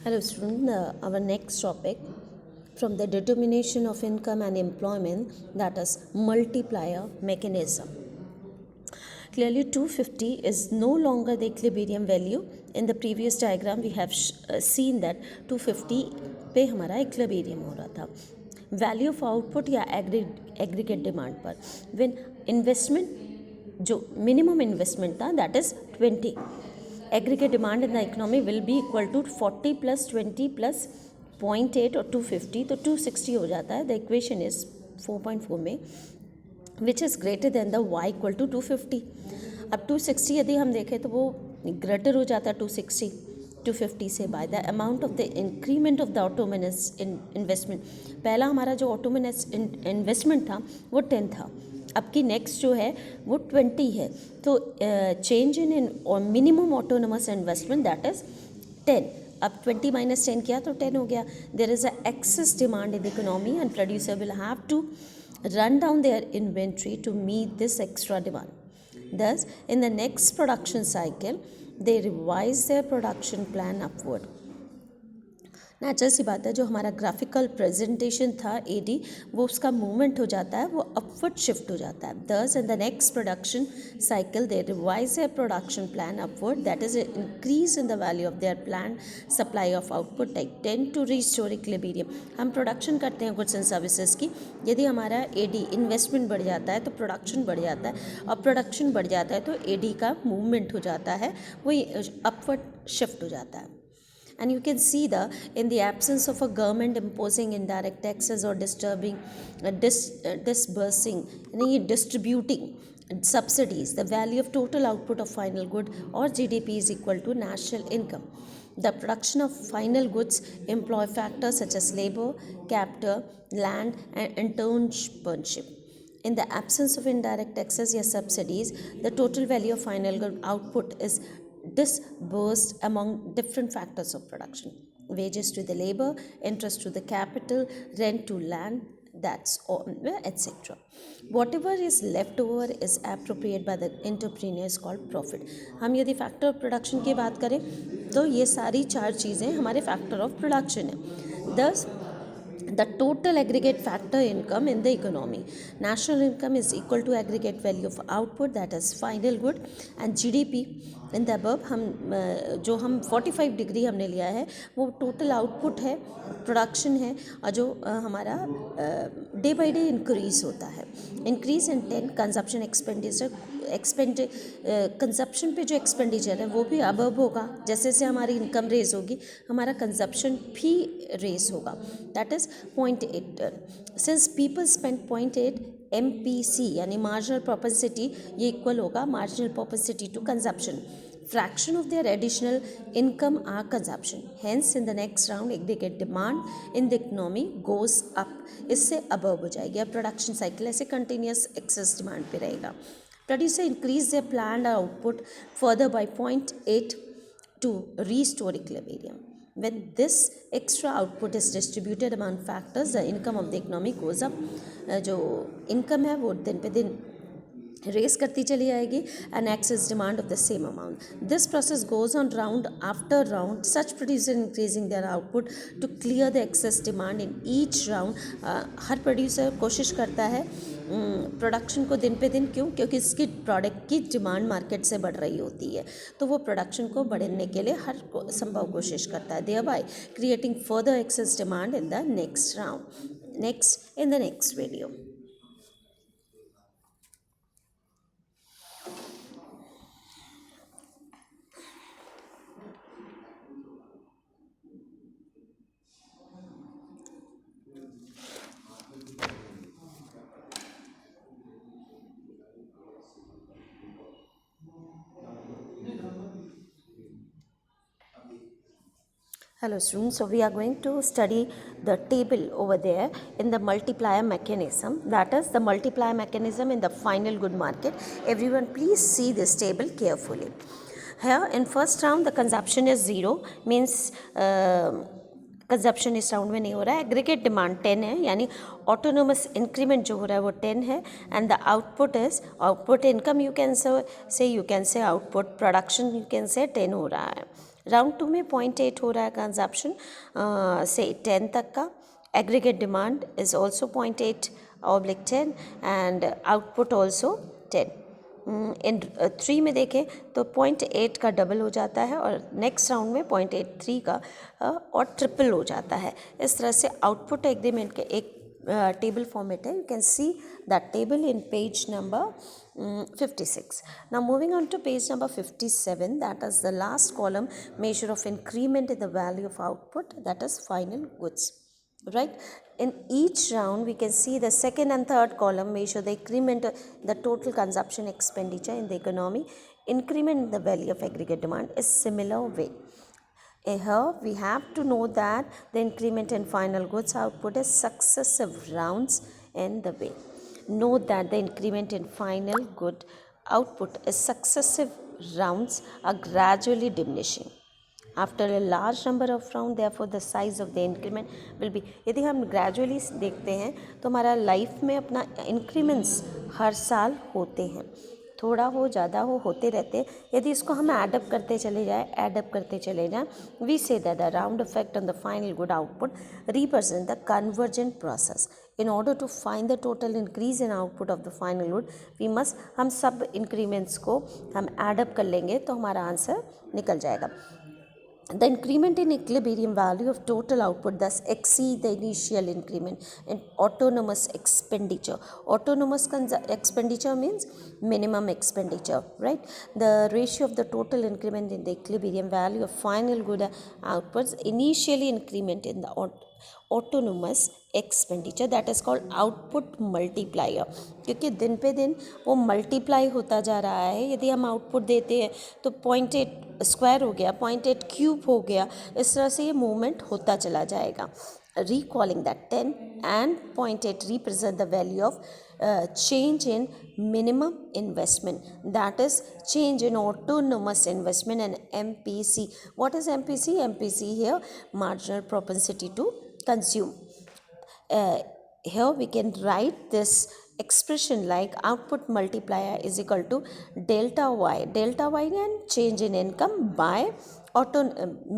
Hello student, our next topic from the determination of income and employment, that is multiplier mechanism. Clearly 250 is no longer the equilibrium value. In the previous diagram we have seen that 250 पे हमारा equilibrium हो रहा था. Value of output या aggregate demand पर when investment जो minimum investment था that is 20, aggregate demand in the economy will be equal to 40 plus 20 plus 0.8 और 250, तो 260 हो जाता है. The equation is 4.4 में which is greater than the y equal to 250. अब 260 यदि हम देखें तो वो ग्रेटर हो जाता है 250 से by the amount of the increment of the autonomous investment. पहला हमारा जो ऑटोमिनस इन्वेस्टमेंट था वो 10 था, अब की नेक्स्ट जो है वो 20 है. तो change in minimum autonomous investment that is 10. अब 20 माइनस 10 किया तो 10 हो गया. There is a excess demand in the economy and producer will have to run down their inventory to meet this extra demand. Thus, in the next production cycle, they revise their production plan upward. Natural सी बात है, जो हमारा graphical presentation था AD वो उसका movement हो जाता है, वो अपवर्ड शिफ्ट हो जाता है. दस in the next production cycle they revise their production plan upward, that is increase in the value of their plan supply of output take 10 to restore equilibrium. हम प्रोडक्शन करते हैं गुड्स एंड सर्विसेज की, यदि हमारा AD investment बढ़ जाता है तो प्रोडक्शन बढ़ जाता है, और प्रोडक्शन बढ़ जाता है तो एडी का मूवमेंट हो जाता है, वो अपवर्ड शिफ्ट हो जाता है. And you can see in the absence of a government imposing indirect taxes or disbursing, distributing subsidies, the value of total output of final good or GDP is equal to national income. The production of final goods employ factors such as labor, capital, land, and internship. In the absence of indirect taxes or subsidies, the total value of final good output is disbursed among different factors of production: wages to the labor, interest to the capital, rent to land, that's all, etc. Whatever is left over is appropriated by the entrepreneur is called profit. हम यदि factor of production की बात करें तो ये सारी चार चीज़ें हमारे फैक्टर ऑफ प्रोडक्शन है. दस the total aggregate factor income in the economy. National income is equal to aggregate value of output, that is final good, and GDP. In the above हम जो हम 45 डिग्री हमने लिया है वो टोटल आउटपुट है, प्रोडक्शन है, और जो हमारा डे बाय डे इंक्रीज होता है. Increase in 10 consumption expenditure, consumption पे जो एक्सपेंडिचर है वो भी अबव होगा. जैसे जैसे हमारी इनकम रेज होगी हमारा कंजप्शन भी रेज होगा, that is 0.8. Since people spend 0.8 MPC यानी मार्जिनल प्रोपेंसिटी, ये इक्वल होगा marginal propensity to consumption. Fraction of their additional income are consumption. Hence in the next round aggregate demand in the economy goes up, इससे above हो जाएगी. अब production cycle ऐसे continuous excess demand पे रहेगा. Producer increase their planned output further by 0.8 to restore equilibrium. When this extra output is distributed among factors, the income of the economy goes up. जो income है वो दिन पे दिन race करती चली जाएगी and excess demand of the same amount. This process goes on round after round, such producer increasing their output to clear the excess demand in each round. Her producer कोशिश करता है प्रोडक्शन को दिन पे दिन, क्योंकि इसकी प्रोडक्ट की डिमांड मार्केट से बढ़ रही होती है, तो वो प्रोडक्शन को बढ़ाने के लिए हर संभव कोशिश करता है, thereby creating further excess demand in the next round. Next in the next video. Hello students, so we are going to study the table over there in the multiplier mechanism, that is the multiplier mechanism in the final good market. Everyone please see this table carefully. Here in first round the consumption is 0, means consumption इस round में नहीं हो रहा है. Aggregate demand 10 है, यानी autonomous increment जो हो रहा है वो 10 है. And the output is output income, you can say output production you can say 10 हो रहा है. राउंड 2 में 0.8 हो रहा है कंजप्शन से 10 तक का. Aggregate demand is also 0.8/10 and output also 10. इन 3 में देखें तो 0.8 का डबल हो जाता है और नेक्स्ट राउंड में 0.83 का और ट्रिपल हो जाता है. इस तरह से आउटपुट एग्रीमेंट के एक टेबल फॉर्मेट है. You can see that table in page number 56. Now moving on to page number 57, that is the last column, measure of increment in the value of output, that is final goods. Right? In each round we can see the second and third column measure the increment, the total consumption expenditure in the economy. Increment in the value of aggregate demand is similar way. Here we have to know that the increment in final goods output is successive rounds in the way. Note that the increment in final good output is successive rounds are gradually diminishing. After a large number of rounds, therefore the size of the increment will be. यदि हम gradually देखते हैं तो हमारा life में अपना increments हर साल होते हैं, थोड़ा हो ज़्यादा हो होते रहते हैं. यदि इसको हम एडअप करते चले जाएं, we say that the round effect on the final good output represent the convergent process. In order to find the total increase in output of the final good we must, हम सब increments को हम add up कर लेंगे तो हमारा answer निकल जाएगा. The increment in equilibrium value of total output thus exceed the initial increment in autonomous expenditure. Autonomous expenditure means minimum expenditure, right? The ratio of the total increment in the equilibrium value of final good outputs initially increment in the autonomous expenditure, that is called output multiplier. क्योंकि दिन पे दिन वो multiply होता जा रहा है. यदि हम आउटपुट देते हैं तो 0.8 स्क्वायर हो गया, 0.8 क्यूब हो गया, इस तरह से ये मूवमेंट होता चला जाएगा. Recalling that 10 and 0.8 represent the value of change in minimum investment, that is change in autonomous investment, and MPC. What is MPC? MPC here, marginal propensity to consume. Here we can write this expression like output multiplier is equal to delta y and change in income by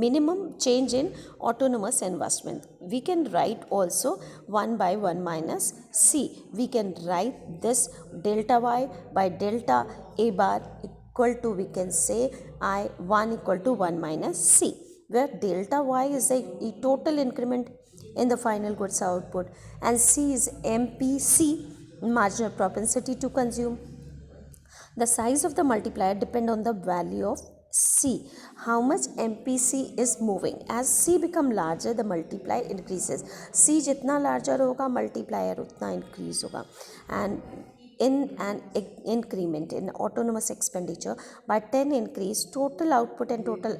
minimum change in autonomous investment. We can write also 1 by 1 minus c. We can write this delta y by delta a bar equal to, we can say I1 equal to 1 minus c, where delta y is the total increment in the final goods output and c is MPC, marginal propensity to consume. The size of the multiplier depend on the value of c, how much MPC is moving. As c become larger, the multiplier increases. c जितना larger होगा, multiplier उतना increase होगा. And in an increment in autonomous expenditure by 10 increase, total output and total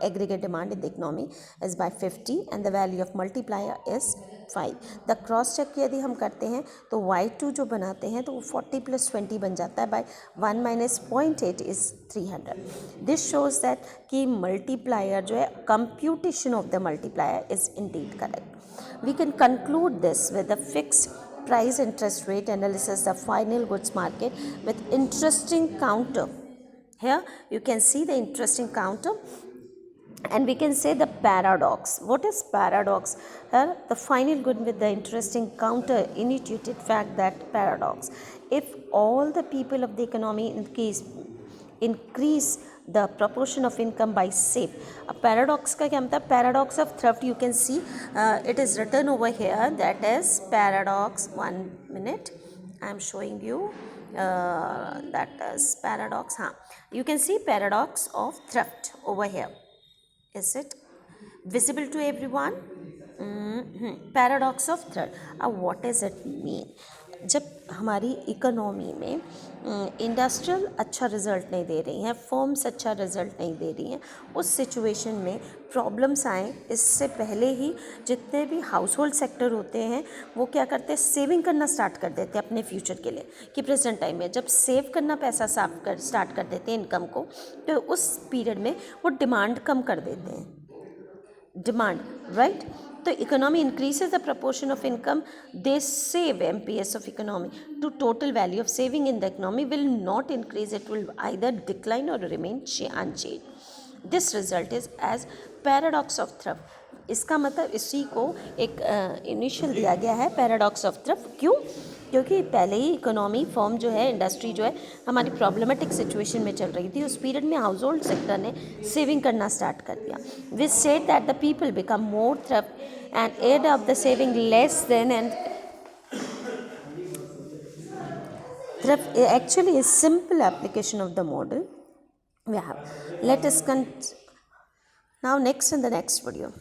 aggregate demand in the economy is by 50 and the value of multiplier is 5. The cross check यदि हम करते हैं तो y2 जो बनाते हैं तो वो 40 plus 20 बन जाता है, by 1 minus 0.8 is 300. This shows that कि multiplier जो है, computation of the multiplier is indeed correct. We can conclude this with a fixed price interest rate analysis the final goods market with interesting counter. Here you can see the interesting counter and we can say the paradox. What is paradox? Here the final good with the interesting counter intuited fact that paradox. If all the people of the economy increase the proportion of income by save. A paradox का क्या मतलब? Paradox of thrift, you can see it is written over here, that is paradox. 1 minute, I am showing you that is paradox. You can see paradox of thrift over here. Is it visible to everyone? Paradox of thrift. What does it mean? जब हमारी economy में industrial अच्छा result नहीं दे रही हैं, firms अच्छा result नहीं दे रही हैं, उस सिचुएशन में प्रॉब्लम्स आए, इससे पहले ही जितने भी हाउस होल्ड सेक्टर होते हैं वो क्या करते हैं, सेविंग करना स्टार्ट कर देते हैं अपने फ्यूचर के लिए. कि प्रेजेंट टाइम में जब सेव करना पैसा स्टार्ट कर देते हैं इनकम को, तो उस पीरियड में वो डिमांड कम कर देते हैं. Demand, right? तो economy increases the proportion of income, they save MPS of economy to total value of saving in the economy will not increase, it will either decline और remain unchange. This result is as paradox of thrift. इसका मतलब इसी को एक initial दिया गया है paradox of thrift. क्यों? क्योंकि पहले ही इकोनॉमी फॉर्म जो है, इंडस्ट्री जो है हमारी प्रॉब्लमेटिक सिचुएशन में चल रही थी। उस पीरियड में हाउस होल्ड सेक्टर ने सेविंग करना स्टार्ट कर दिया। Which said that the people become more thrift and add of the saving less than and thrift actually is simple application of the model we have. Let us now next in the next video.